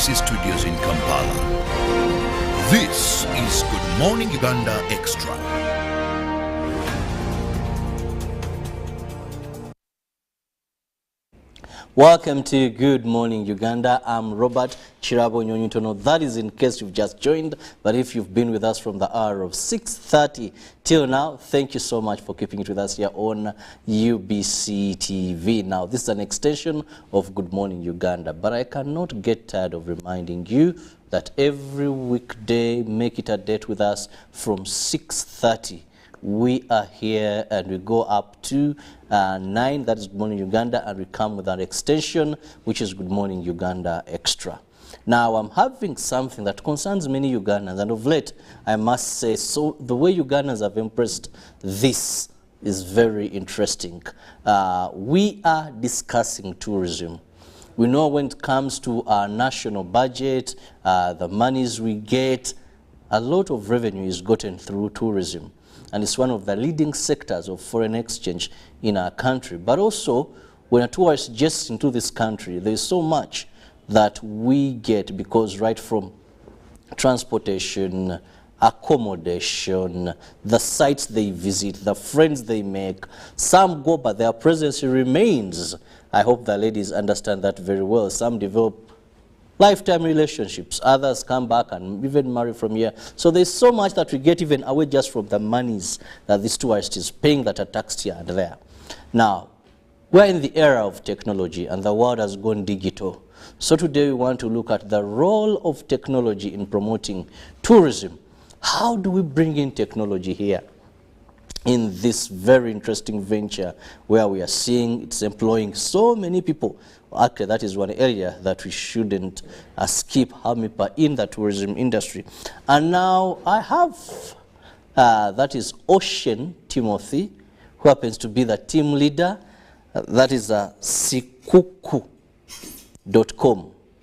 KBC Studios in Kampala. This is Good Morning Uganda Extra. Welcome to Good Morning Uganda. I'm Robert Chirabo Nyonyutono. That is in case you've just joined, but if you've been with us from the hour of 6:30 till now, thank you so much for keeping it with us here on UBC TV. Now, this is an extension of Good Morning Uganda, but I cannot get tired of reminding you that every weekday, make it a date with us from 6:30. We are here and we go up to 9, that is Good Morning Uganda, and we come with an extension, which is Good Morning Uganda Extra. Now, I'm having something that concerns many Ugandans, and of late, I must say, so the way Ugandans have embraced this is very interesting. We are discussing tourism. We know when it comes to our national budget, the monies we get, a lot of revenue is gotten through tourism. And it's one of the leading sectors of foreign exchange in our country. But also, when a tourist gets into this country, there's so much that we get, because right from transportation, accommodation, the sites they visit, the friends they make, some go but their presence remains. I hope the ladies understand that very well. Some develop lifetime relationships, others come back and even marry from here. So there's so much that we get even away just from the monies that this tourist is paying that are taxed here and there. Now, we're in the era of technology and the world has gone digital. So today we want to look at the role of technology in promoting tourism. How do we bring in technology here in this very interesting venture where we are seeing it's employing so many people? Actually, that is one area that we shouldn't skip, in the tourism industry. And now I have, that is Ocean Timothy, who happens to be the team leader. That is Sikuku.com.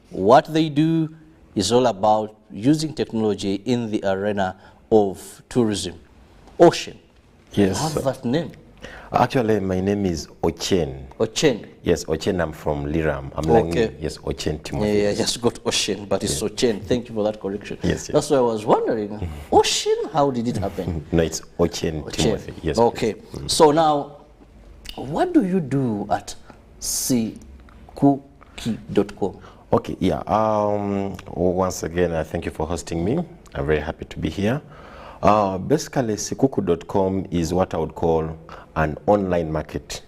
What they do is all about using technology in the arena of tourism. Ocean, yes, you have that name. Actually, my name is Ochen. Ochen? Yes, Ochen, I'm from Liram. I'm okay. Yes, Ochen Timothy. Yeah, I just got Ocean, but it's Ochen. Thank you for that correction. Yes, yes. That's why I was wondering, Ocean, how did it happen? No, it's Ochen Timothy. Yes. Okay. So now, what do you do at Sikuki.com? Okay, yeah. Once again, I thank you for hosting me. I'm very happy to be here. Basically, Sikuku.com is what I would call an online market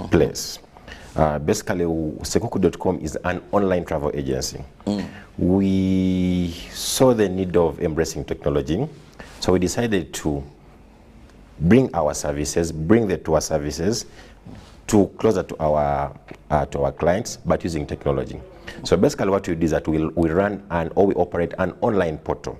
place. Basically, Sikuku.com is an online travel agency. We saw the need of embracing technology, so we decided to bring our services, bring the tour services to closer to our clients, but using technology. So basically, what we do is that we run we operate an online portal.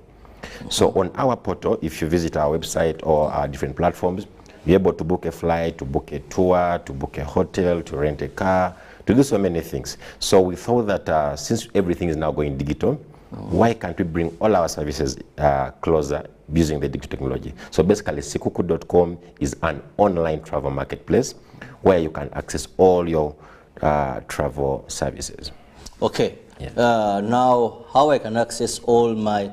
So on our portal, if you visit our website or our different platforms, you're able to book a flight, to book a tour, to book a hotel, to rent a car, to do so many things. So we thought that since everything is now going digital, why can't we bring all our services closer using the digital technology? So basically, Sikuku.com is an online travel marketplace where you can access all your travel services. Okay. Yeah. Now, how I can access all my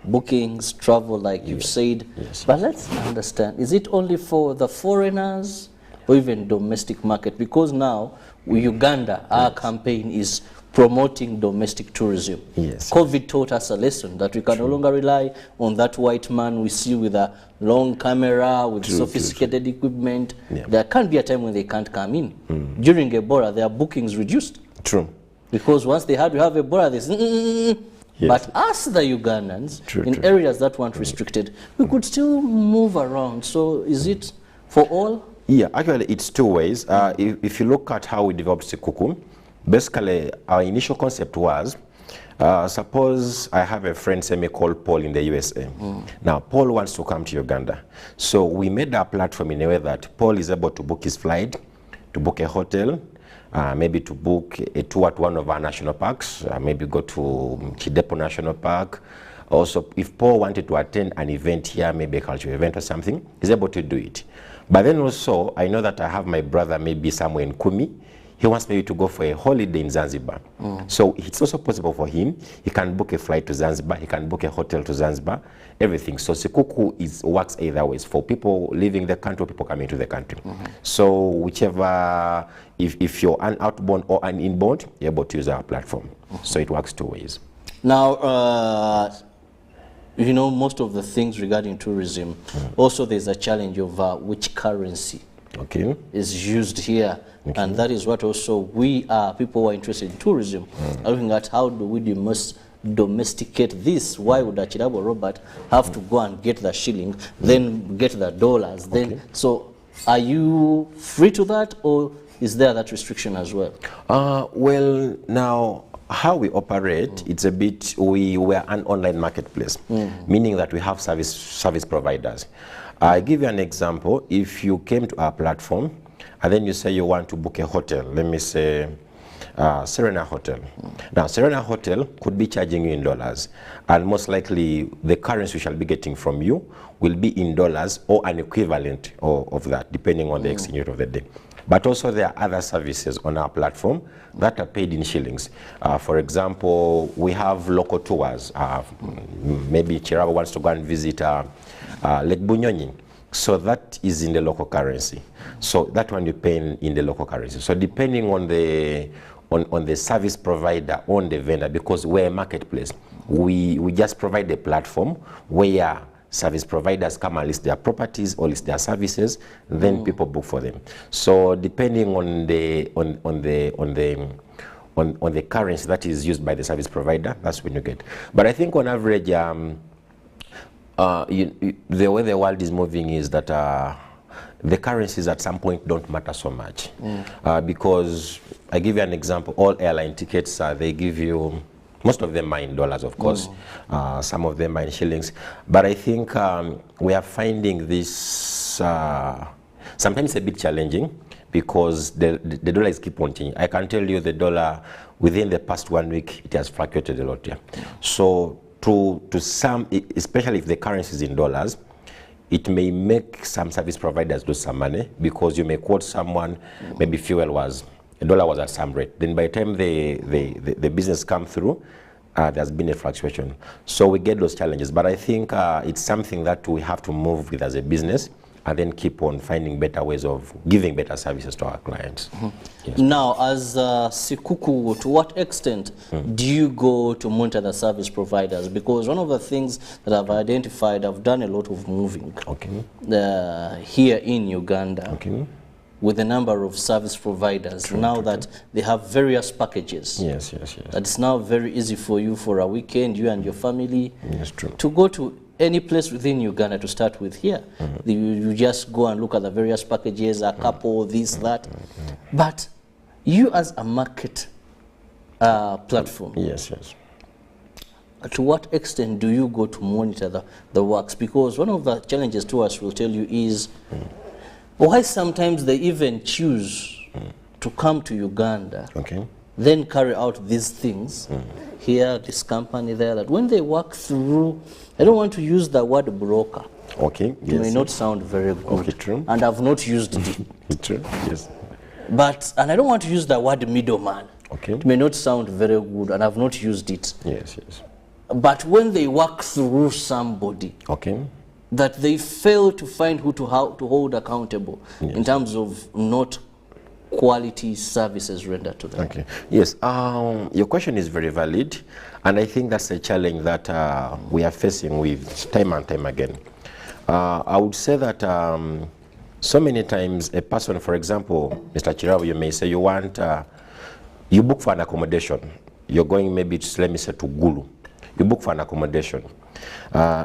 bookings, travel, like you've said. Yes. But let's understand, is it only for the foreigners or even domestic market? Because now, Uganda, our campaign is promoting domestic tourism. Yes. COVID taught us a lesson that we can no longer rely on that white man we see with a long camera, with sophisticated equipment. Yeah. There can be a time when they can't come in. During Ebola, their bookings reduced. True. Because once they had to have Ebola, they said, Yes. But us, the Ugandans, in areas that weren't restricted, we could still move around. So is it for all? Yeah, actually, it's two ways. If you look at how we developed Sikuku, basically, our initial concept was, suppose I have a friend, say me, called Paul in the USA. Now, Paul wants to come to Uganda. So we made our platform in a way that Paul is able to book his flight, to book a hotel, maybe to book a tour to one of our national parks, maybe go to Chidepo National Park. Also, if Paul wanted to attend an event here, maybe a cultural event or something, he's able to do it. But then also, I know that I have my brother maybe somewhere in Kumi. he wants maybe to go for a holiday in Zanzibar. So it's also possible for him. He can book a flight to Zanzibar. He can book a hotel to Zanzibar, everything. So Sikuku works either ways for people leaving the country or people coming to the country. So whichever, if you're an outbound or an inbound, you're able to use our platform. So it works two ways. Now, you know, most of the things regarding tourism, also there's a challenge of which currency is used here. And that is what also people who are interested in tourism are looking at. How do we domesticate this? Why would Chirabo Robert have to go and get the shilling, then get the dollars? Then so are you free to that, or is there that restriction as well? Well, now, how we operate, it's a bit, we're an online marketplace, meaning that we have service providers. I give you an example. If you came to our platform and then you say you want to book a hotel, let me say Serena Hotel. Now, Serena Hotel could be charging you in dollars, and most likely the currency we shall be getting from you will be in dollars or an equivalent of that, depending on the exchange rate of the day. But also there are other services on our platform that are paid in shillings. For example, we have local tours. Maybe Chirabo wants to go and visit Lake Bunyonyi. So that is in the local currency. So that one you pay in the local currency. So depending on the service provider, on the vendor, because we're a marketplace, we just provide a platform where service providers come and list their properties or list their services, then people book for them. So depending on the currency that is used by the service provider, that's when you get. But I think on average, the way the world is moving is that the currencies at some point don't matter so much, because I give you an example. All airline tickets, they give you. Most of them are in dollars, of course. Some of them are in shillings. But I think we are finding this sometimes a bit challenging, because the dollars keep on changing. I can tell you the dollar, within the past 1 week, it has fluctuated a lot. Yeah. So to some, especially if the currency is in dollars, it may make some service providers lose some money, because you may quote someone, maybe fuel was, the dollar was at some rate. Then by the time the business come through, there's been a fluctuation. So we get those challenges. But I think it's something that we have to move with as a business, and then keep on finding better ways of giving better services to our clients. Yes. Now, as Sikuku, to what extent do you go to monitor the service providers? Because one of the things that I've identified, I've done a lot of moving here in Uganda. With a number of service providers, that they have various packages. Yes. It's now very easy for you for a weekend, you and your family, to go to any place within Uganda to start with here. You just go and look at the various packages, a couple, this, that. But you as a market platform, to what extent do you go to monitor the works? Because one of the challenges to us, will tell you, is why sometimes they even choose to come to Uganda, then carry out these things here, this company there, that when they work through, I don't want to use the word broker. It may not sound very good, and I've not used it. But, and I don't want to use the word middleman. It may not sound very good, and I've not used it. But when they work through somebody, that they fail to find who to hold accountable in terms of not quality services rendered to them. Yes, your question is very valid, and I think that's a challenge that we are facing with time and time again. I would say that so many times a person, for example, Mr. Chirabo, you may say you want, you book for an accommodation. You're going maybe to, let me say, to Gulu. You book for an accommodation.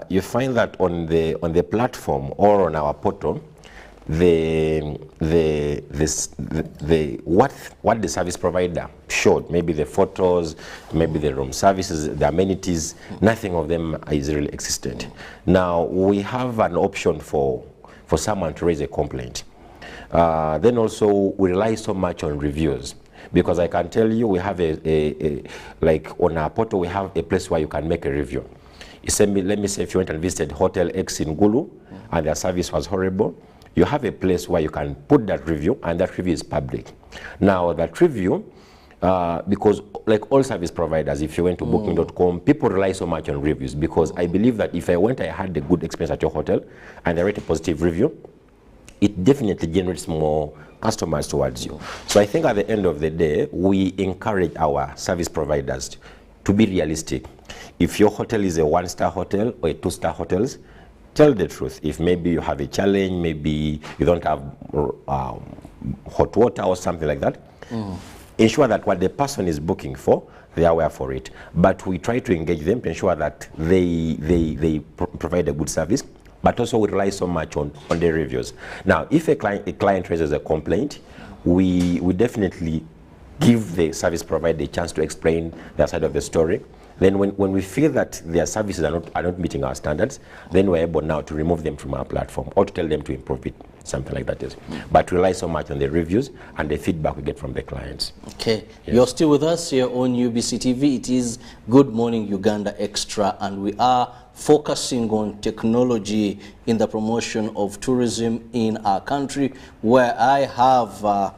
You find that on the platform or on our portal, what the service provider showed, maybe the photos, maybe the room services, the amenities, nothing of them is really existent. Now we have an option for someone to raise a complaint. Then also we rely so much on reviews, because I can tell you we have like on our portal we have a place where you can make a review. Let me say if you went and visited Hotel X in Gulu and their service was horrible, you have a place where you can put that review, and that review is public. Now, that review, because like all service providers, if you went to booking.com, people rely so much on reviews, because I believe that if I had a good experience at your hotel and I write a positive review, it definitely generates more customers towards you. So I think at the end of the day, we encourage our service providers to be realistic. If your hotel is a 1-star hotel or a 2-star hotels, tell the truth. If maybe you have a challenge, maybe you don't have hot water or something like that, ensure that what the person is booking for, they are aware for it. But we try to engage them to ensure that they provide a good service, but also we rely so much on their reviews. Now, if a client raises a complaint, we definitely give the service provider a chance to explain their side of the story. Then when we feel that their services are not meeting our standards, then we're able now to remove them from our platform or to tell them to improve it, something like that is. But we rely so much on the reviews and the feedback we get from the clients. Okay, yes. You're still with us here on UBC TV. It is Good Morning Uganda Extra, and we are focusing on technology in the promotion of tourism in our country, where I have a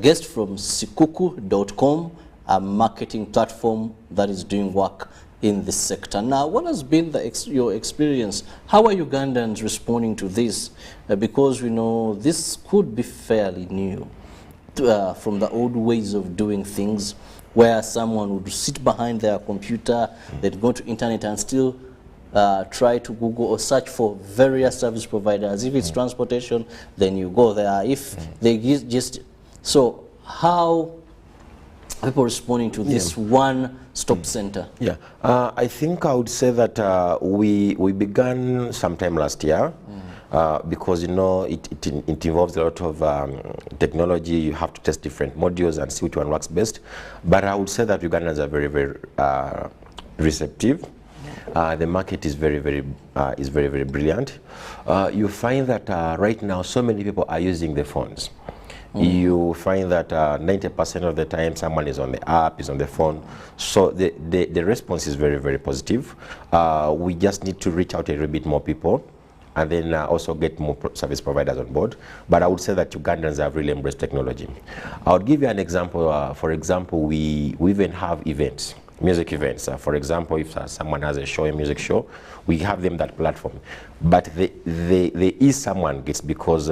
guest from sikuku.com, a marketing platform that is doing work in this sector. Now, what has been your experience? How are Ugandans responding to this? Because we know this could be fairly new from the old ways of doing things, where someone would sit behind their computer, they'd go to internet and still try to Google or search for various service providers. If it's transportation, then you go there. If they just... So how people responding to this one-stop center? Yeah, I think I would say that we began sometime last year, because, you know, it involves a lot of technology. You have to test different modules and see which one works best. But I would say that Ugandans are very, very receptive. The market is very, very brilliant. You find that right now so many people are using the phones. You find that 90% of the time someone is on the app, is on the phone. So the response is very, very positive. We just need to reach out a little bit more people, and then also get more service providers on board. But I would say that Ugandans have really embraced technology. I would give you an example. For example, we even have events. Music events. For example, if someone has a show, a music show, we have them that platform. But there is someone gets, because,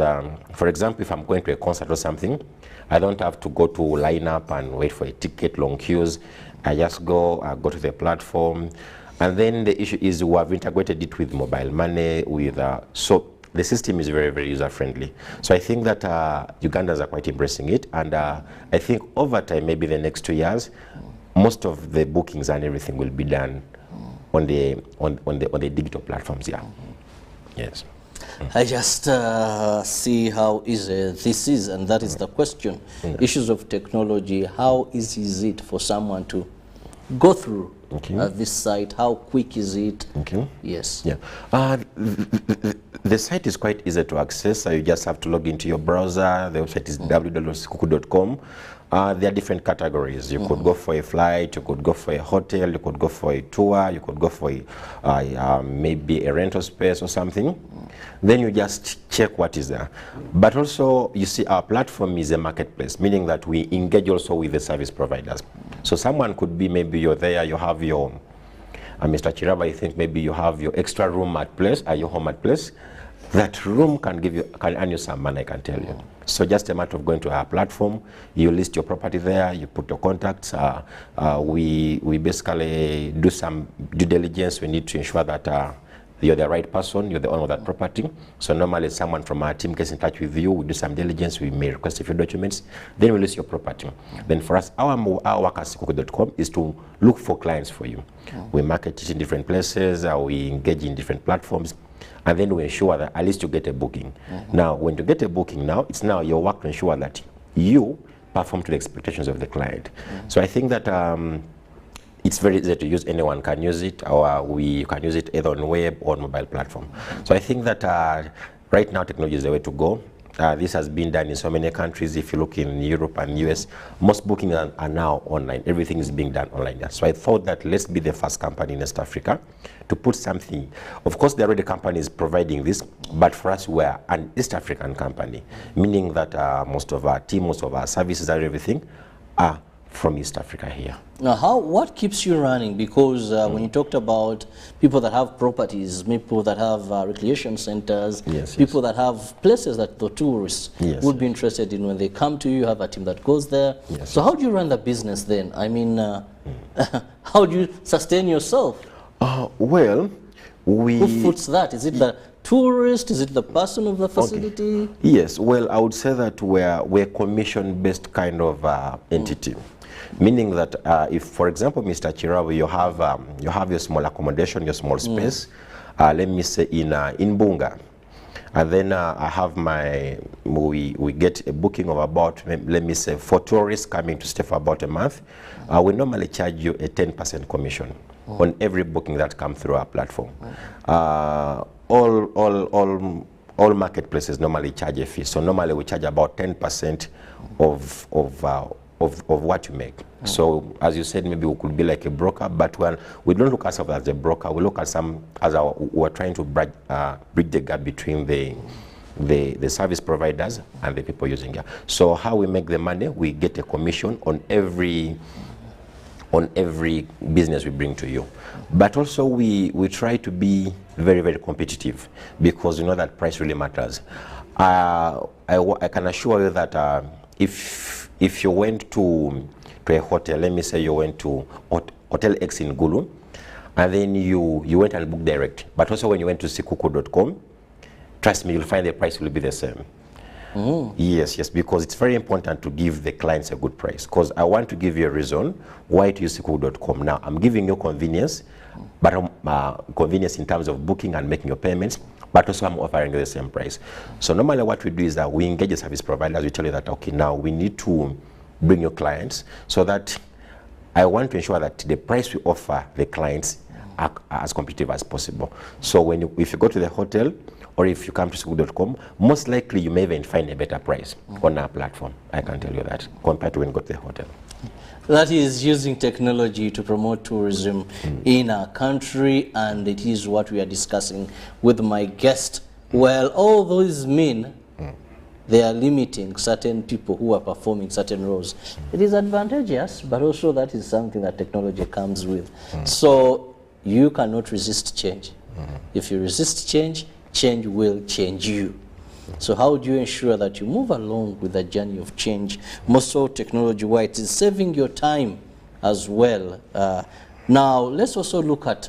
for example, if I'm going to a concert or something, I don't have to go to line up and wait for a ticket, long queues. I just go to the platform. And then the issue is we have integrated it with mobile money, with so the system is very, very user-friendly. So I think that Ugandans are quite embracing it. And I think over time, maybe the next 2 years, most of the bookings and everything will be done on the digital platforms. Yeah. Yes. I just see how easy this is, and that is the question. Issues of technology, how easy is it for someone to go through this site? How quick is it? Yes. Yeah. The site is quite easy to access. You just have to log into your browser. The website is www.sikuku.com. There are different categories. You could go for a flight, you could go for a hotel, you could go for a tour, you could go for maybe a rental space or something. Then you just check what is there. But also, you see, our platform is a marketplace, meaning that we engage also with the service providers. So someone could be, maybe you're there, you have your, Mr. Chiraba, I think maybe you have your extra room at place, your home at place. That room can earn you some money, I can tell you. So just a matter of going to our platform, you list your property there, you put your contacts. We basically do some due diligence. We need to ensure that you're the right person, you're the owner of that property. So normally someone from our team gets in touch with you, we do some diligence, we may request a few documents, then we list your property. Then for us, our work at sikuku.com is to look for clients for you. We market it in different places, we engage in different platforms, and then we ensure that at least you get a booking. Now, when you get a booking now, it's now your work to ensure that you perform to the expectations of the client. So I think that it's very easy to use. Anyone can use it, or we can use it either on web or on mobile platform. So I think that right now technology is the way to go. This has been done in so many countries. If you look in Europe and US, most bookings are now online. Everything is being done online. So I thought that let's be the first company in East Africa to put something. Of course, there are already companies providing this, but for us, we're an East African company, meaning that most of our team, most of our services and everything are from East Africa here. Now, what keeps you running? Because when you talked about people that have properties, people that have recreation centers, people that have places that the tourists would be interested in when they come to you, you have a team that goes there. So how do you run the business then? I mean, how do you sustain yourself? Well, who foots that? Is it the tourist? Is it the person of the facility? Yes, well, I would say that we're commission-based kind of entity. Meaning that if, for example, Mr. Chirabo, you have your small accommodation, your small space, let me say in Bunga, and then I have we get a booking of about, let me say, for tourists coming to stay for about a month, we normally charge you a 10% commission on every booking that comes through our platform. All marketplaces normally charge a fee, so normally we charge about 10% of what you make. So as you said, maybe we could be like a broker, but we don't look at ourselves as a broker. We look at we're trying to bridge the gap between the service providers and the people using it. So how we make the money, we get a commission on every business we bring to you. But also we try to be very, very competitive, because you know that price really matters. I can assure you that if you went to a hotel, let me say you went to Hotel X in Gulu, and then you went and booked direct, but also when you went to sikuku.com, trust me, you'll find the price will be the same. Yes, because it's very important to give the clients a good price, because I want to give you a reason why to use sikuku.com. Now, I'm giving you convenience, but convenience in terms of booking and making your payments, but also I'm offering you the same price. So normally what we do is that we engage the service providers. We tell you that, okay, now we need to bring your clients, so that I want to ensure that the price we offer the clients are as competitive as possible. So if you go to the hotel, or if you come to sikuku.com, most likely you may even find a better price on our platform. I can tell you that, compared to when you go to the hotel. That is using technology to promote tourism in our country, and it is what we are discussing with my guest. Well, all those mean they are limiting certain people who are performing certain roles. It is advantageous, but also that is something that technology comes with. So you cannot resist change. If you resist change, change will change you. So how do you ensure that you move along with the journey of change? Most so technology-wise, it is saving your time as well. Now, let's also look at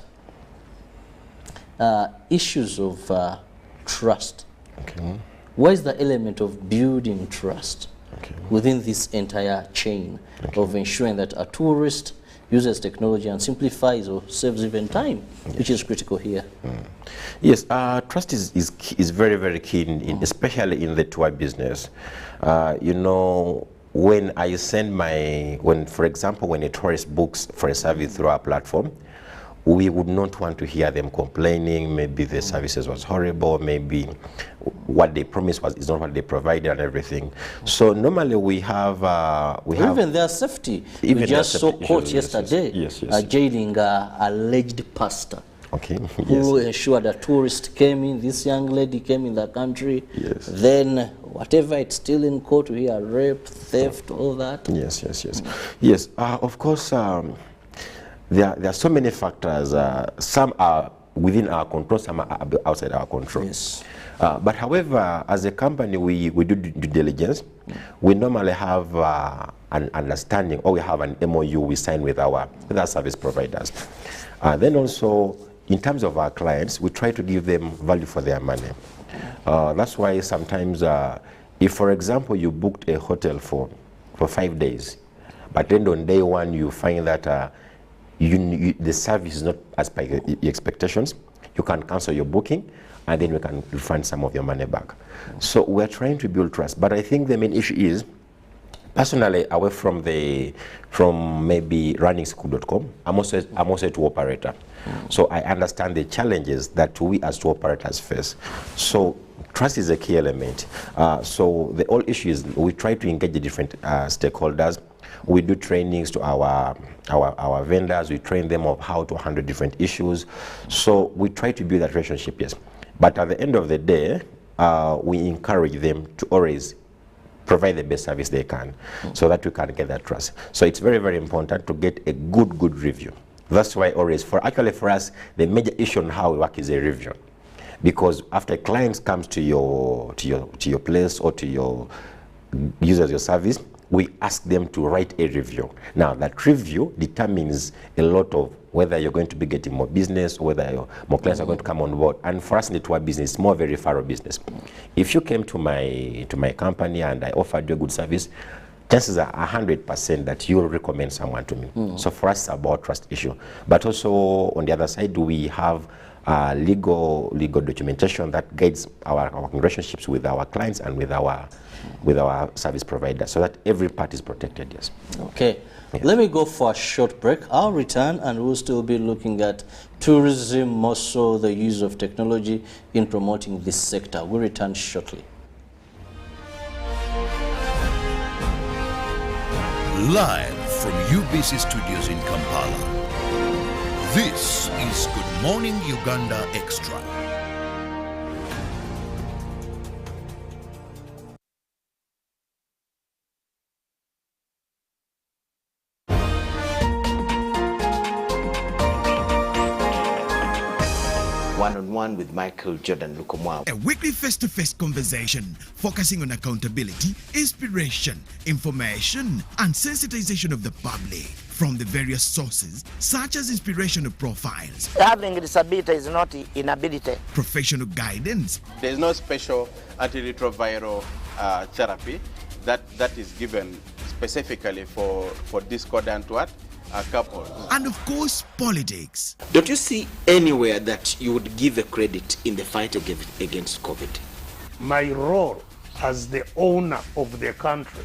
issues of trust. Okay. What is the element of building trust within this entire chain of ensuring that a tourist uses technology and simplifies or saves even time, which is critical here? Yes, trust is very, very key, especially in the tour business. You know, when I send for example, when a tourist books for a service through our platform, we would not want to hear them complaining, maybe the services was horrible, maybe what they promised is not what they provided and everything. So normally we have even their safety. We just saw court yesterday jailing alleged pastor. Who ensured a tourist came in, this young lady came in the country, then whatever it's still in court, we hear rape, theft, all that. Yes, of course, there are so many factors. Some are within our control, some are outside our control. But however, as a company, we do due diligence. We normally have an understanding, or we have an MOU we sign with our service providers. Then also, in terms of our clients, we try to give them value for their money. That's why sometimes, if for example you booked a hotel for 5 days, but then on day one you find that the service is not as per your expectations, you can cancel your booking, and then we can refund some of your money back. So we're trying to build trust, but I think the main issue is, personally, away from maybe running sikuku.com, I'm also a tour operator. So I understand the challenges that we as tour operators face. So Trust is a key element. So the whole issue is we try to engage the different stakeholders. We do trainings to our vendors. We train them of how to handle different issues. So we try to build that relationship, yes. But at the end of the day, we encourage them to always provide the best service they can so that we can get that trust. So it's very, very important to get a good review. That's why always, for us, the major issue on how we work is a review. Because after clients comes to your place or to your users your service, we ask them to write a review. Now that review determines a lot of whether you're going to be getting more business or whether more clients are going to come on board. And for us in the tour business, it's more very referral business. If you came to my company and I offered you a good service, chances are 100% that you'll recommend someone to me. So for us, it's about trust issue. But also on the other side, we have legal documentation that guides our relationships with our clients and with our service provider, so that every part is protected, yes. Okay, yes. Let me go for a short break. I'll return and we'll still be looking at tourism, more so the use of technology in promoting this sector. We'll return shortly. Live from UBC Studios in Kampala, this is Good Morning Uganda Extra. One-on-one with Michael Jordan Lukomwa. A weekly face-to-face conversation focusing on accountability, inspiration, information, and sensitization of the public from the various sources, such as inspirational profiles. Having a disability is not inability. Professional guidance. There is no special antiretroviral therapy that is given specifically for discordant couples. And of course, politics. Don't you see anywhere that you would give a credit in the fight against COVID? My role as the owner of the country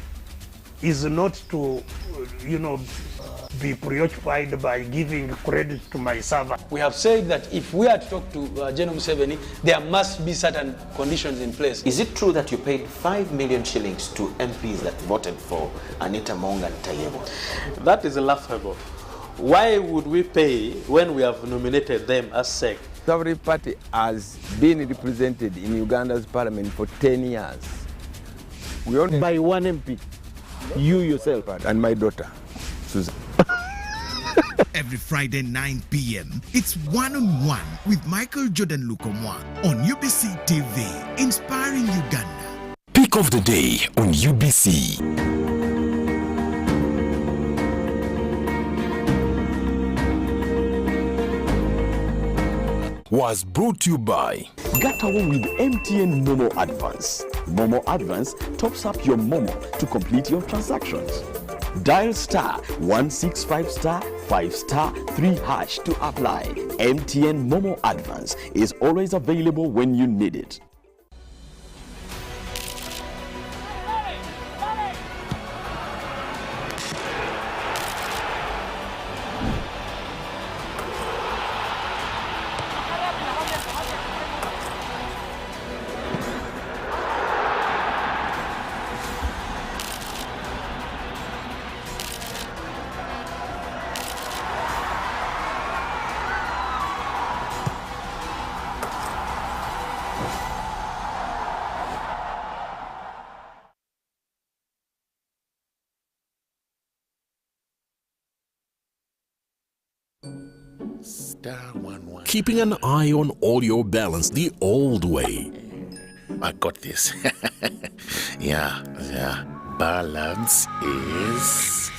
is not to, be preoccupied by giving credit to my servant. We have said that if we are to talk to General Museveni, there must be certain conditions in place. Is it true that you paid 5 million shillings to MPs that voted for Anita Monga Tayebo? That is laughable. Why would we pay when we have nominated them as SEC? Every party has been represented in Uganda's parliament for 10 years. We only by one MP, you yourself and my daughter, Susan. Every Friday 9 p.m. it's One-on-One with Michael Jordan Lukomwa on UBC TV, inspiring Uganda. Pick of the day on UBC. Was brought to you by Gatawo with MTN Momo Advance. Momo Advance tops up your Momo to complete your transactions. Dial *165*5*3# to apply. MTN Momo Advance is always available when you need it. Keeping an eye on all your balance the old way. I got this. yeah. Balance is...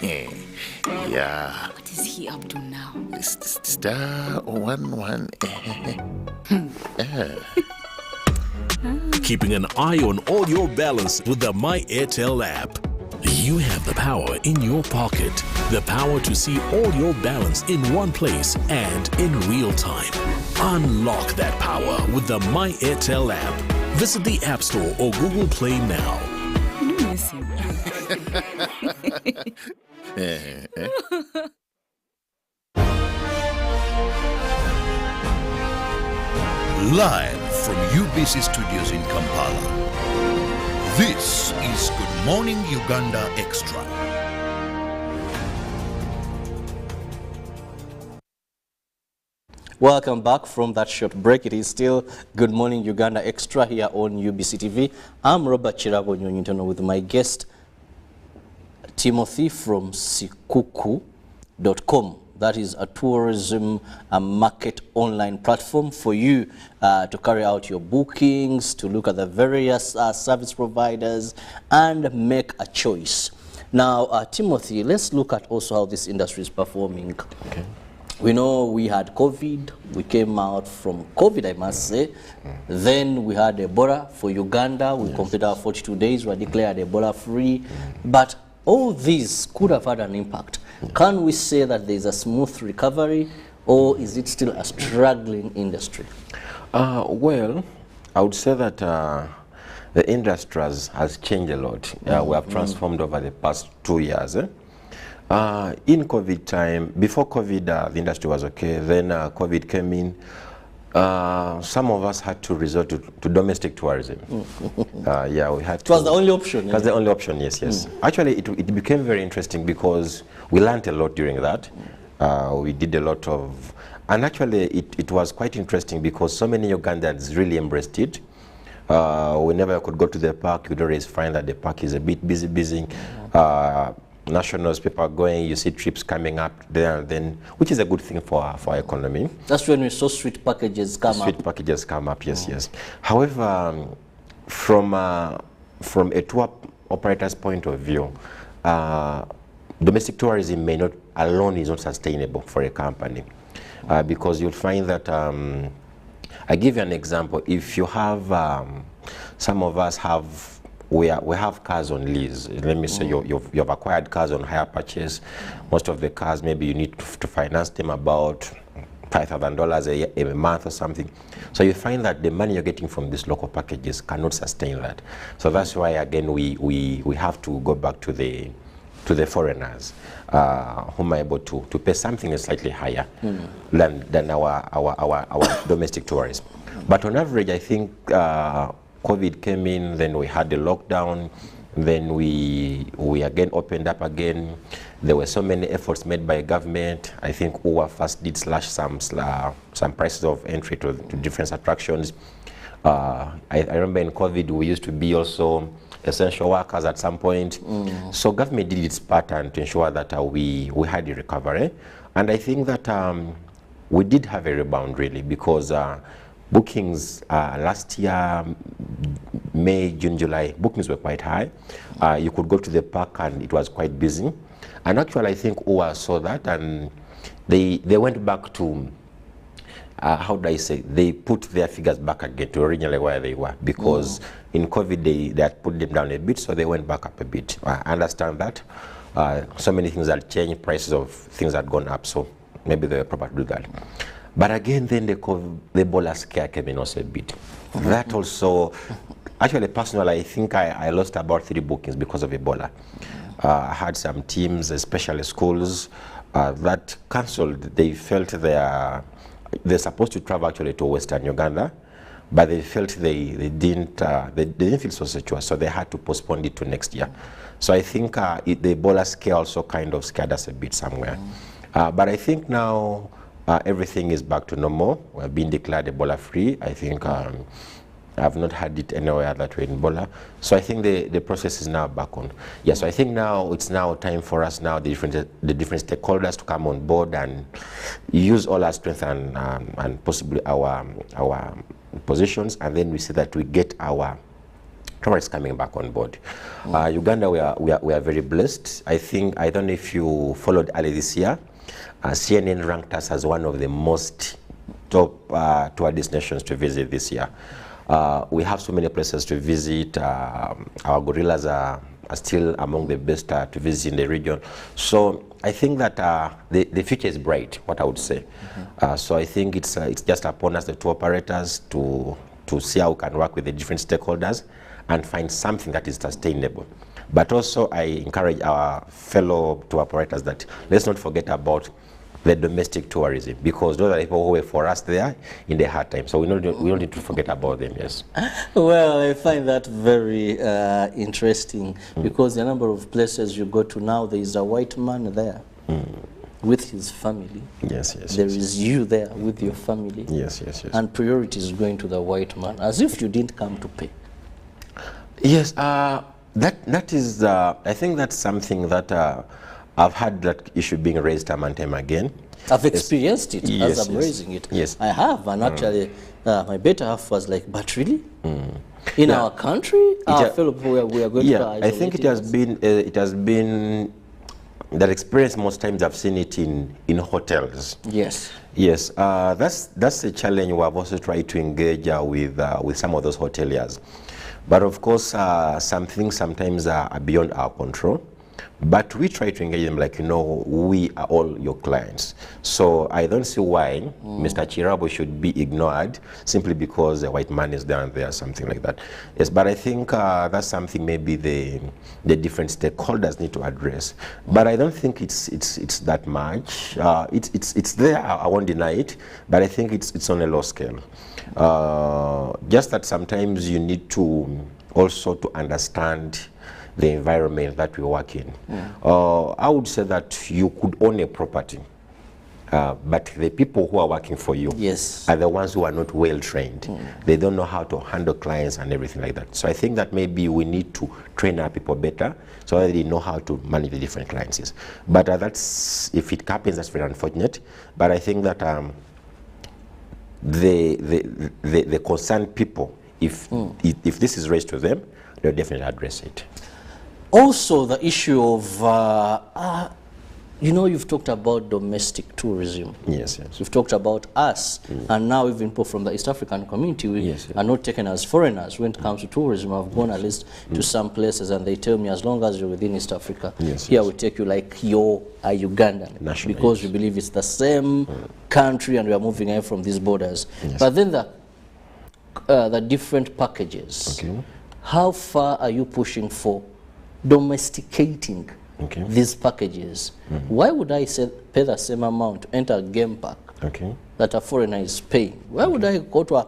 yeah. What is he up to now? *11. Keeping an eye on all your balance with the My Airtel app. You have the power in your pocket. The power to see all your balance in one place and in real time. Unlock that power with the My Airtel app. Visit the App Store or Google Play now. Live from UBC Studios in Kampala. This is Good Morning Uganda Extra. Welcome back from that short break. It is still Good Morning Uganda Extra here on UBC TV. I'm Robert Chirabo Nyonyintono with my guest Timothy from Sikuku.com. That is a tourism and market online platform for you to carry out your bookings, to look at the various service providers and make a choice. Now, Timothy, let's look at also how this industry is performing. Okay. We know we had COVID, we came out from COVID, I must say. Then we had Ebola for Uganda, we completed our 42 days, we were declared Ebola free. But all these could have had an impact. Can we say that there's a smooth recovery, or is it still a struggling industry? Well, I would say that the industry has changed a lot. We have transformed over the past 2 years. In COVID time, before COVID, the industry was okay. Then COVID came in. Some of us had to resort to domestic tourism. Yeah, we had. It was the only option. It was the only option. Yes, yes. Actually, it became very interesting because we learned a lot during that. We did a lot of, and actually, it was quite interesting because so many Ugandans really embraced it. Whenever I could go to the park, you'd always find that the park is a bit busy. Nationals, people are going, you see trips coming up there and then, which is a good thing for our economy. That's when we saw street packages come up. Street packages come up, yes, yes. However, from a tour operator's point of view, domestic tourism may not, alone is not sustainable for a company. Because you'll find that, I give you an example, if you have, some of us have, we have cars on lease. Let me say you've acquired cars on hire purchase. Most of the cars, maybe you need to finance them about $5,000 a month or something. So you find that the money you're getting from these local packages cannot sustain that. So that's why, again, we have to go back to the foreigners whom are able to pay something slightly higher than our domestic tourists. But on average, I think COVID came in, then we had the lockdown, then we again opened up again. There were so many efforts made by government. I think UWA first did slash some prices of entry to different attractions. I remember in COVID we used to be also essential workers at some point. So government did its part to ensure that we had a recovery. And I think that we did have a rebound really, because bookings last year, May, June, July, bookings were quite high. You could go to the park and it was quite busy. And actually, I think UWA saw that and they went back to, how do I say, they put their figures back again to originally where they were, because in COVID they had put them down a bit, so they went back up a bit. I understand that. So many things had changed, prices of things had gone up, so maybe they were proper to do that. But again, then the Ebola scare came in also a bit. That also, actually personally, I think I lost about 3 bookings because of Ebola. I had some teams, especially schools, that cancelled. They felt they're supposed to travel actually to Western Uganda, but they felt they didn't feel so secure, so they had to postpone it to next year. So I think the Ebola scare also kind of scared us a bit somewhere. But I think now, everything is back to normal. We're being declared Ebola free. I think I've not had it anywhere that way in Ebola. So I think the process is now back on. Yeah, so I think now it's now time for us now, the different stakeholders to come on board and use all our strength and possibly our positions, and then we see that we get our tourists coming back on board. Uganda, we are very blessed. I don't know if you followed early this year, CNN ranked us as one of the most top tour destinations to visit this year. We have so many places to visit. Our gorillas are still among the best to visit in the region. So I think that the future is bright, what I would say. So I think it's just upon us, the tour operators, to see how we can work with the different stakeholders and find something that is sustainable. But also I encourage our fellow tour operators that let's not forget about the domestic tourism, because those are people who were for us there in the hard time. So we don't need to forget about them, yes. Well, I find that very interesting, because the number of places you go to now, there is a white man there with his family. Yes, yes. There is you there with your family. Yes, yes, yes. And priority is going to the white man, as if you didn't come to pay. Yes, that is, I think that's something that I've had that issue being raised time and time again. I've experienced it yes, as I'm yes. raising it. Yes. I have, and actually, my better half was like, but really? In our country, our fellow people, we are going to I think it has been, that experience most times I've seen it in hotels. Yes. Yes, that's a challenge we have also tried to engage with some of those hoteliers. But of course, some things sometimes are beyond our control. But we try to engage them like, we are all your clients. So I don't see why Mr. Chirabo should be ignored simply because a white man is down there, something like that. Yes, but I think that's something maybe the different stakeholders need to address. But I don't think it's that much. It's there, I won't deny it, but I think it's on a low scale. Just that sometimes you need to also to understand the environment that we work in. I would say that you could own a property, but the people who are working for you are the ones who are not well trained. They don't know how to handle clients and everything like that. So I think that maybe we need to train our people better so that they know how to manage the different clients. But that's, if it happens, that's very unfortunate. But I think that the concerned people, if this is raised to them, they'll definitely address it. Also, the issue of, you've talked about domestic tourism. Yes, yes. You've talked about us, and now even people from the East African community are not taken as foreigners when it comes to tourism. I've gone at least to some places, and they tell me as long as you're within East Africa, here we take you like you're a Ugandan, because we believe it's the same country and we are moving away from these borders. But then the different packages, how far are you pushing for domesticating these packages? Why would I pay the same amount to enter a game park that a foreigner is paying? Why would I go to a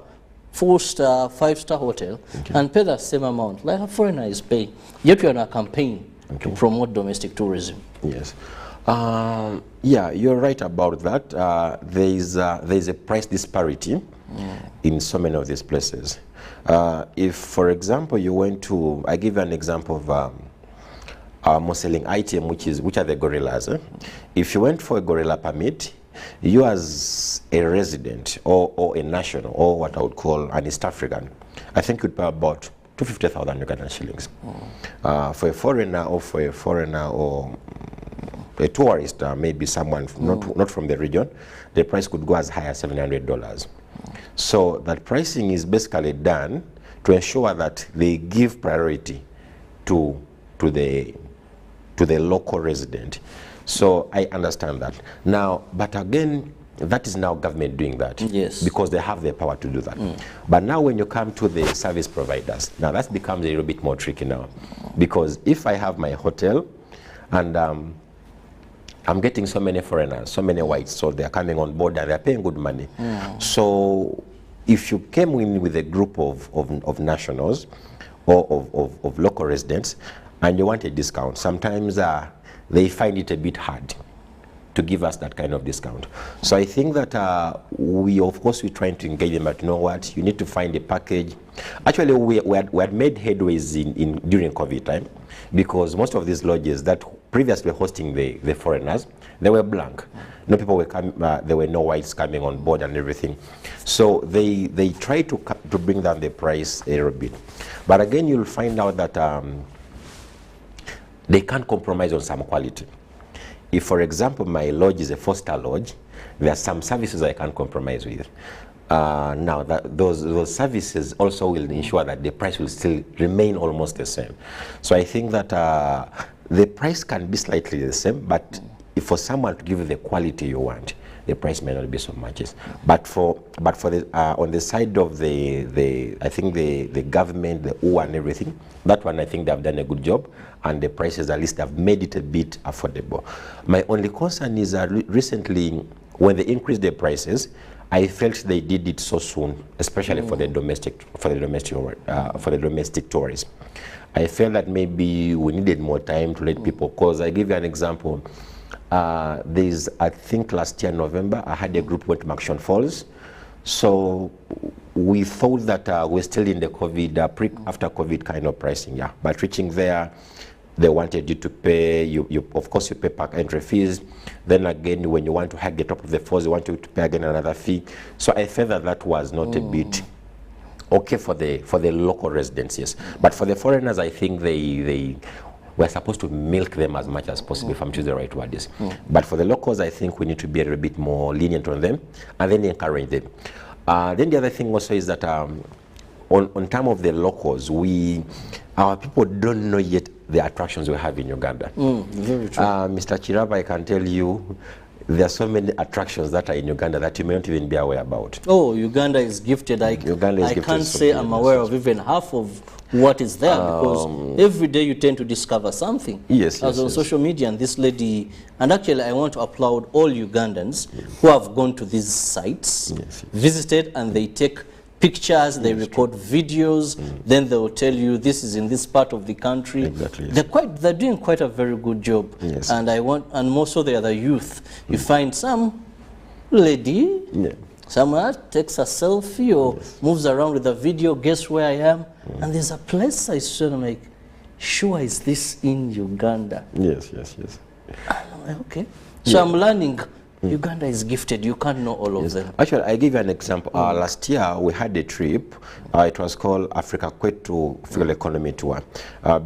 4-star, 5-star hotel and pay the same amount like a foreigner is paying? Yet you're on a campaign to promote domestic tourism. Yes. Yeah, you're right about that. There is a price disparity in so many of these places. If, for example, you went to, I give you an example of most selling item, which are the gorillas. If you went for a gorilla permit, you as a resident or a national, or what I would call an East African, I think you'd pay about 250,000 Ugandan shillings. For a foreigner or a tourist, maybe someone not from the region, the price could go as high as $700. So that pricing is basically done to ensure that they give priority to the local resident. So I understand that. Now, but again, that is now government doing that. Yes. Because they have the power to do that. But now when you come to the service providers, now that becomes a little bit more tricky now. Because if I have my hotel and I'm getting so many foreigners, so many whites, so they're coming on board and they're paying good money. So if you came in with a group of nationals or of local residents, and you want a discount, sometimes they find it a bit hard to give us that kind of discount. So I think that we're trying to engage them, but you know what, you need to find a package. Actually, we had made headways during COVID time, because most of these lodges that previously were hosting the foreigners, they were blank. No people were coming, there were no whites coming on board and everything. So they tried to bring down the price a little bit. But again, you'll find out that they can't compromise on some quality. If, for example, my lodge is a 4-star lodge, there are some services I can't compromise with. Now, those services also will ensure that the price will still remain almost the same. So I think that the price can be slightly the same, but if for someone to give you the quality you want, the price may not be so much. Yes. But for the on the side of the I think the government, the OO and everything, that one I think they have done a good job, and the prices at least have made it a bit affordable. My only concern is recently when they increased the prices, I felt they did it so soon, especially for the domestic tourism. I felt that maybe we needed more time to let people, because I give you an example. There's, I think last year November, I had a group went to Maction Falls. So we thought that we're still in the COVID, after COVID kind of pricing, yeah. But reaching there, they wanted you to pay, of course you pay park entry fees. Then again, when you want to hike the top of the falls, you want you to pay again another fee. So I felt that that was not a bit okay for the local residents, yes. But for the foreigners, I think we're supposed to milk them as much as possible, if I'm choosing the right word, yes. But for the locals, I think we need to be a little bit more lenient on them and then encourage them. Then the other thing also is that on terms of the locals, our people don't know yet the attractions we have in Uganda. Very true. Mr. Chiraba, I can tell you, there are so many attractions that are in Uganda that you may not even be aware about. Oh, Uganda is gifted. I can't say I'm aware of even half of what is there, because every day you tend to discover something. Yes, I was on social media, and this lady, and actually I want to applaud all Ugandans who have gone to these sites, visited, and they take pictures, they record videos, then they will tell you this is in this part of the country. Exactly. They're doing quite a very good job. Yes. And most of the other youth, you find some lady, someone takes a selfie or moves around with a video, guess where I am, and there's a place I saw, and I'm like, sure, is this in Uganda? Yes. I'm like, okay. So I'm learning. Uganda is gifted. You can't know all of them. Actually, I give you an example. Last year, we had a trip. It was called Africa Kwetu Fuel Economy Tour.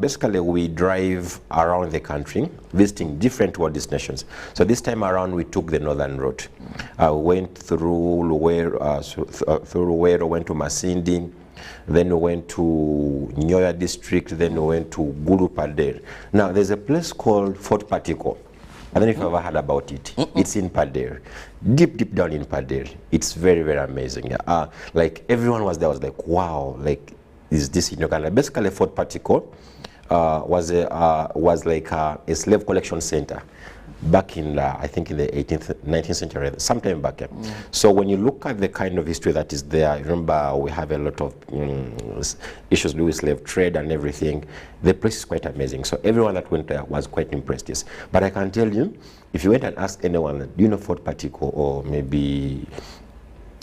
Basically, we drive around the country, visiting different world destinations. So this time around, we took the northern route. Went through Luwero, went to Masindi, then we went to Nyoya district, then we went to Gulu Pader. Now, there's a place called Fort Patiko. I don't know if you've ever heard about it. It's in Pader, deep down in Pader. It's very, very amazing. Like everyone was there, was like, wow, like, is this in Uganda? Basically, Fort Patiko was like a slave collection center back in, I think in the 18th, 19th century, sometime back. So when you look at the kind of history that is there, remember we have a lot of issues to do with slave trade and everything. The place is quite amazing. So everyone that went there was quite impressed, yes. But I can tell you, if you went and asked anyone, do you know Fort Patiko or maybe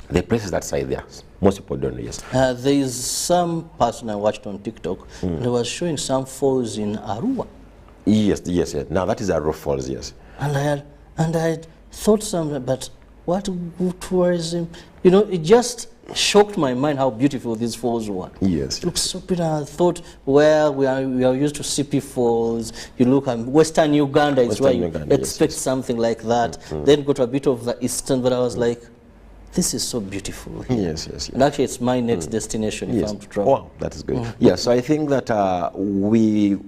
the places that side there, most people don't know, yes. There is some person I watched on TikTok, and they was showing some falls in Arua. Yes. Now that is Arua Falls, yes. And I had thought something, but what tourism? You know, it just shocked my mind how beautiful these falls were. Yes. It looks so beautiful. I thought, well, we are used to CP Falls. You look at Western Uganda, it's where you expect something like that. Then go to a bit of the Eastern, but I was like, this is so beautiful here. Yes. And actually, it's my next destination if I'm to travel. Wow, that is good. Yeah, so I think that we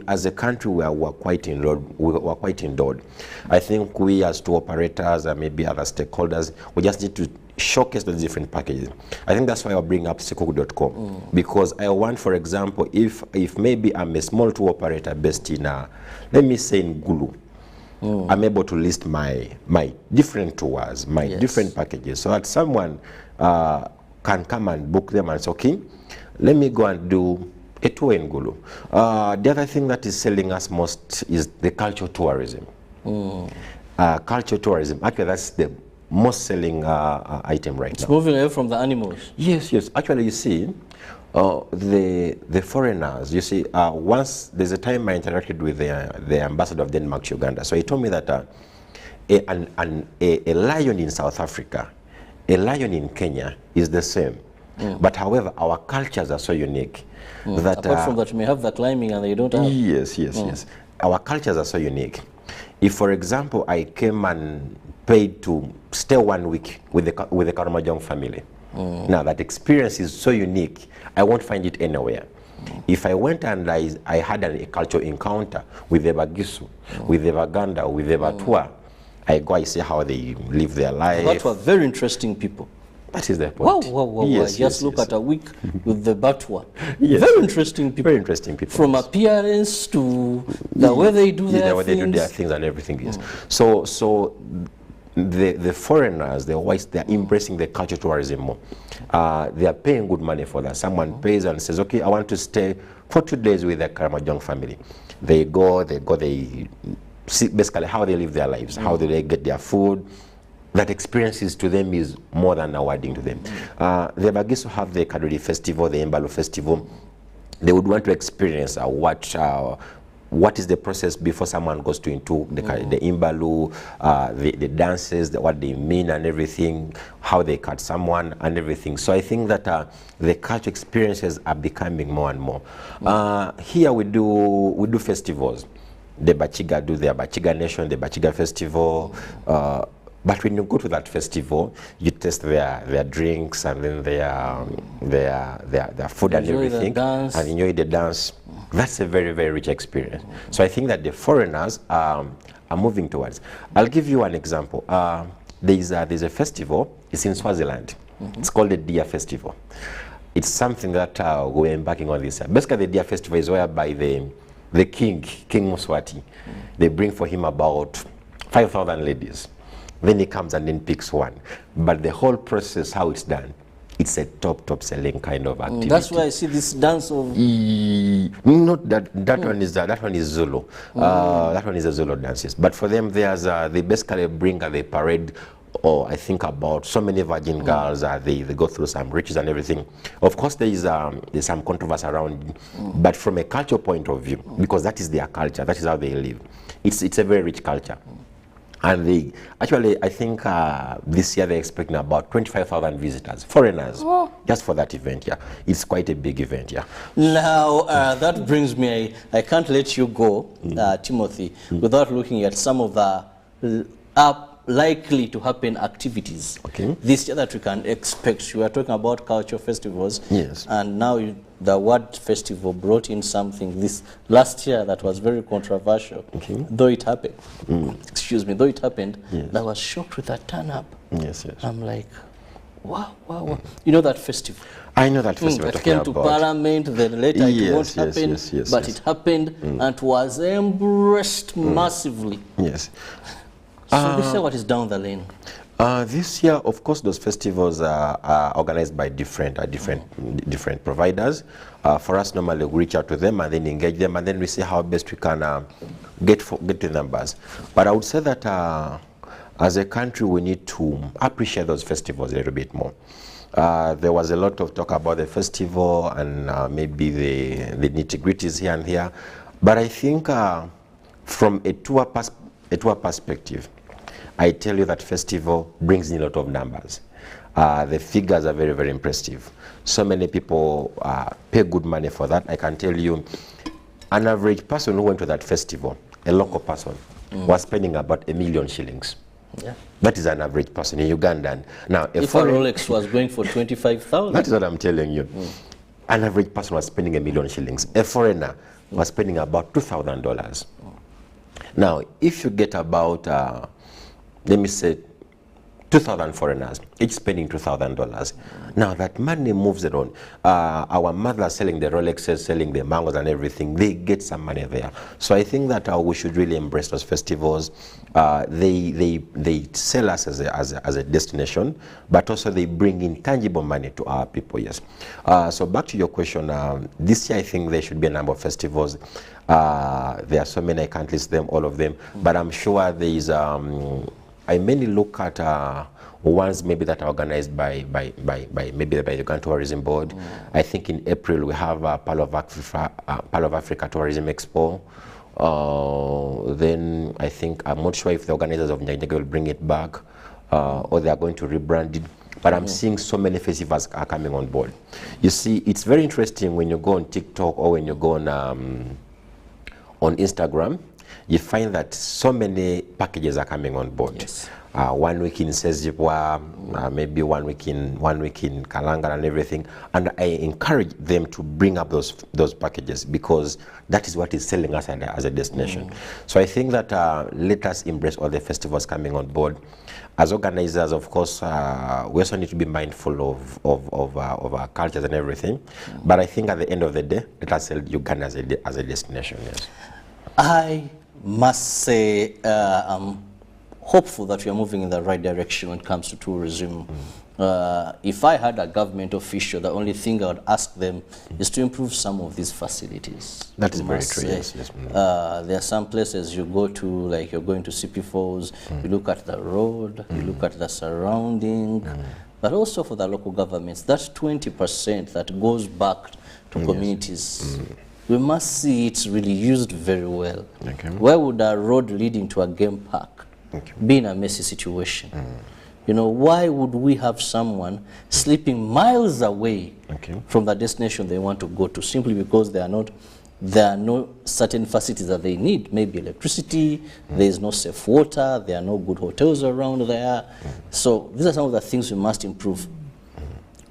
as a country, we are quite endowed. I think we as tour operators and maybe other stakeholders, we just need to showcase the different packages. I think that's why I'll bring up sikuku.com, because I want, for example, if maybe I'm a small tour operator based in, let me say in Gulu, I'm able to list my different tours, my different packages, so that someone can come and book them and say, okay, let me go and do a tour in Gulu. The other thing that is selling us most is the cultural tourism. Cultural tourism, actually that's the most selling item right now. It's moving away from the animals. Yes. Actually, you see, the foreigners, you see, once there's a time I interacted with the ambassador of Denmark to Uganda. So he told me that a lion in South Africa, a lion in Kenya is the same. But however, our cultures are so unique. That, apart from that, you may have the climbing and they don't have. Yes. Our cultures are so unique. If, for example, I came and paid to stay 1 week with the Karamajong family, now that experience is so unique, I won't find it anywhere. If I went and I had a cultural encounter with the Bagisu, with the Baganda, with the Batua, I go, I see how they live their life. Batwa, very interesting people. That is the point. Wow. Yes, Just look at a week with the Batwa. Yes. Very interesting people. Very interesting people. From appearance to the way they do their the way things. they do their things and everything. Yes. So the foreigners, the whites, they are embracing the culture tourism more. They are paying good money for that. Someone pays and says, okay, I want to stay for 2 days with the Karamojong family. They see basically how they live their lives, how do they get their food. That experiences to them is more than awarding to them. The Bagiso have the Kaduri Festival, the Embalo Festival. They would want to experience what is the process before someone goes into the Imbalu, the dances, what they mean and everything, how they cut someone and everything. So I think that the culture experiences are becoming more and more. Here we do festivals. The Bachiga do their Bachiga Nation, the Bachiga Festival. But when you go to that festival, you taste their drinks and then their food and everything, and enjoy the dance. That's a very, very rich experience. So I think that the foreigners are moving towards. I'll give you an example. There's a festival. It's in Swaziland. It's called the Deer Festival. It's something that we're embarking on this year. Basically, the Deer Festival is whereby the King Mswati, they bring for him about 5,000 ladies. Then he comes and then picks one. But the whole process, how it's done, it's a top selling kind of activity. That's why I see this dance of... Not that one is Zulu. That one is a Zulu dances. But for them, they basically bring they parade, or I think about so many virgin girls. They go through some riches and everything. Of course, there's some controversy around, but from a cultural point of view, because that is their culture, that is how they live. It's a very rich culture. And actually, I think this year they're expecting about 25,000 visitors, foreigners, just for that event. Yeah, it's quite a big event. Yeah. Now that brings me. I can't let you go, Timothy, without looking at some of the likely to happen activities this year that we can expect. You are talking about cultural festivals, yes, and now the Word Festival brought in something this last year that was very controversial, though it happened. Excuse me, though it happened, yes, I was shocked with that turn up. Yes. I'm like, wow. You know that festival? I know that festival. That came to Parliament, then later it won't happen, but it happened and it was embraced massively. Yes. So this year, what is down the lane? This year, of course, those festivals are organized by different providers. For us, normally we reach out to them and then engage them, and then we see how best we can get to numbers. But I would say that as a country, we need to appreciate those festivals a little bit more. There was a lot of talk about the festival and maybe the nitty-gritties here and here, but I think from a tour perspective, I tell you that festival brings in a lot of numbers. The figures are very, very impressive. So many people pay good money for that. I can tell you, an average person who went to that festival, a local person, was spending about 1 million shillings. Yeah. That is an average person in Uganda. Now, if a Rolex was going for 25,000. That is what I'm telling you. An average person was spending 1 million shillings. A foreigner was spending about $2,000. Now, if you get about, let me say, 2,000 foreigners, each spending $2,000. Now that money moves around. Our mothers selling the Rolexes, selling the mangoes and everything, they get some money there. So I think that we should really embrace those festivals. They sell us as a destination, but also they bring in tangible money to our people, yes. So back to your question, this year I think there should be a number of festivals. There are so many, I can't list them, all of them, but I'm sure there is, I mainly look at ones maybe that are organized by maybe by the Uganda Tourism Board. I think in April we have Pearl of Africa Tourism Expo. Then I think, I'm not sure if the organizers of Nyanyege will bring it back or they are going to rebrand it. But I'm seeing so many festivals are coming on board. You see, it's very interesting when you go on TikTok or when you go on Instagram, you find that so many packages are coming on board. Yes. 1 week in Sezibwa, maybe 1 week in Kalanga and everything. And I encourage them to bring up those packages because that is what is selling us as a destination. So I think that let us embrace all the festivals coming on board. As organizers, of course, we also need to be mindful of our cultures and everything. But I think at the end of the day, let us sell Uganda as a destination, yes. I must say I'm hopeful that we are moving in the right direction when it comes to tourism. If I had a government official, the only thing I would ask them is to improve some of these facilities. That is very true, yes. There are some places you go to, like you're going to CP Falls, you look at the road, you look at the surrounding, but also for the local governments, that 20% that goes back to communities, we must see it really used very well. Why would a road leading to a game park be in a messy situation? You know, why would we have someone sleeping miles away from the destination they want to go to simply because there are no certain facilities that they need? Maybe electricity, there is no safe water, there are no good hotels around there. So these are some of the things we must improve.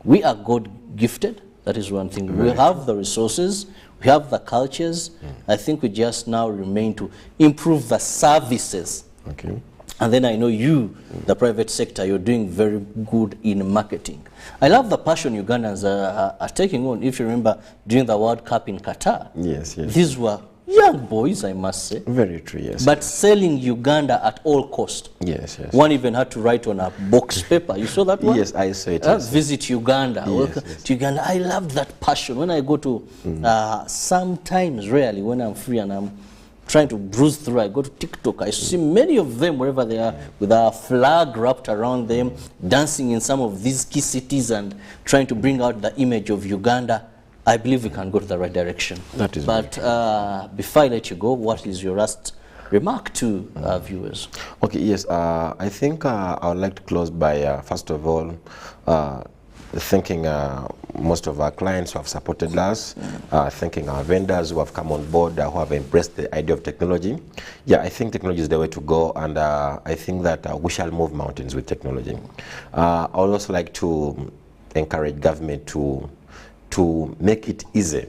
We are God gifted, that is one thing. We have the resources, we have the cultures. I think we just now remain to improve the services. And then I know you, the private sector, you're doing very good in marketing. I love the passion Ugandans are taking on. If you remember, during the World Cup in Qatar, these were young boys, I must say. Very true, yes. But selling Uganda at all cost. Yes. One even had to write on a box paper. You saw that one? Yes, I saw it. Visit Uganda. Welcome to Uganda. I love that passion. When I go to, sometimes, rarely, when I'm free and I'm trying to bruise through, I go to TikTok. I see many of them wherever they are with a flag wrapped around them, dancing in some of these key cities and trying to bring out the image of Uganda. I believe we can go to the right direction. That is but before I let you go, what is your last remark to our viewers? Okay, yes. I think I would like to close by, first of all, thanking most of our clients who have supported us, thanking our vendors who have come on board, who have embraced the idea of technology. Yeah, I think technology is the way to go, and I think that we shall move mountains with technology. I would also like to encourage government to make it easy,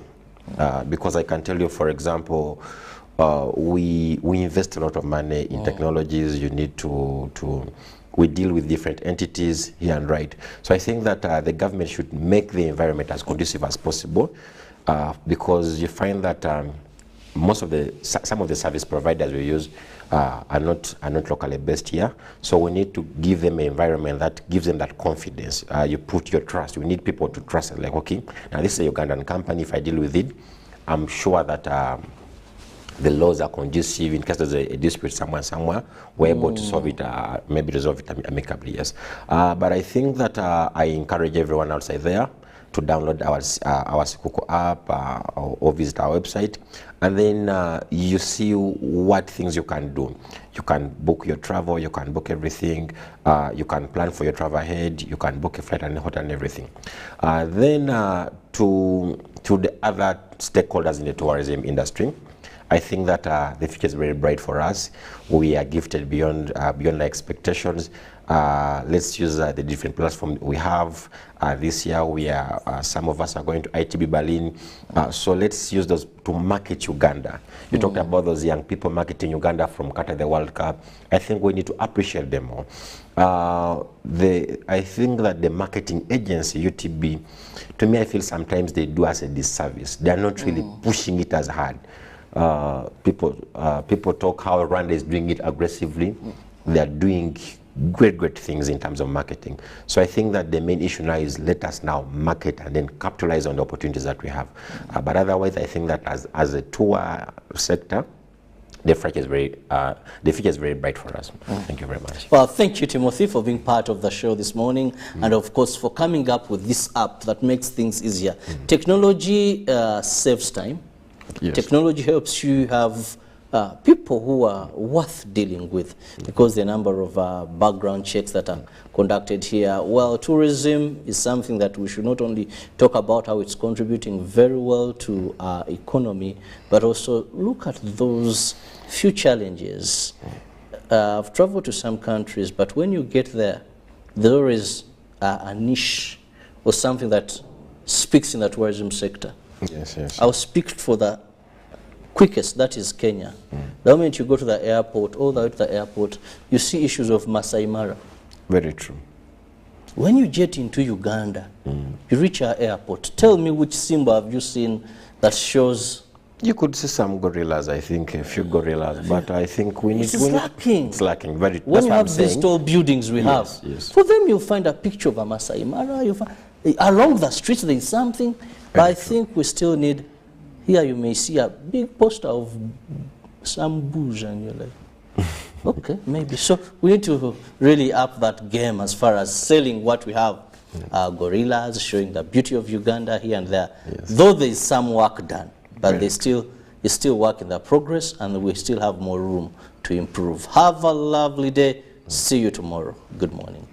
because I can tell you, for example, we invest a lot of money in technologies. You need we deal with different entities here and right. So I think that the government should make the environment as conducive as possible, because you find that some of the service providers we use are not locally based here. So we need to give them an environment that gives them that confidence. You put your trust. We need people to trust it. Like, okay, now this is a Ugandan company. If I deal with it, I'm sure that the laws are conducive. In case there's a dispute somewhere, we're able to solve it, maybe resolve it amicably, yes. But I think that I encourage everyone outside there to download our Sikuku app or visit our website, and then you see what things you can do. You can book your travel, you can book everything, you can plan for your travel ahead, you can book a flight and a hotel and everything. Then to the other stakeholders in the tourism industry, I think that the future is very bright for us. We are gifted beyond our expectations. Let's use the different platforms we have. This year, some of us are going to ITB Berlin. So let's use those to market Uganda. You talked about those young people marketing Uganda from Qatar, the World Cup. I think we need to appreciate them more. I think that the marketing agency, UTB, to me, I feel sometimes they do us a disservice. They are not really pushing it as hard. People talk how Rwanda is doing it aggressively. They are doing great things in terms of marketing. So I think that the main issue now is let us now market and then capitalize on the opportunities that we have. But otherwise, I think that as a tour sector, the future is very bright for us. Thank you very much. Well, thank you, Timothy, for being part of the show this morning, and of course for coming up with this app that makes things easier. Technology saves time. Yes. Technology helps you have people who are worth dealing with, because the number of background checks that are conducted here. Well, tourism is something that we should not only talk about how it's contributing very well to our economy, but also look at those few challenges. I've traveled to some countries, but when you get there, there is a niche or something that speaks in the tourism sector. Yes, yes. I'll speak for the quickest, that is Kenya. The moment you go to the airport, all the way to the airport, you see issues of Masai Mara. Very true. When you get into Uganda, you reach our airport, tell me which symbol have you seen that shows... You could see some gorillas, I think, a few gorillas, but I think we need... It's lacking. It's lacking, very... When you have these tall buildings we have, yes. for them you'll find a picture of a Masai Mara, along the streets there is something, but I think we still need... Here you may see a big poster of some bush and you're like, okay, maybe. So we need to really up that game as far as selling what we have. Gorillas, showing the beauty of Uganda here and there. Yes. Though there is some work done, but it's still work in the progress and we still have more room to improve. Have a lovely day. See you tomorrow. Good morning.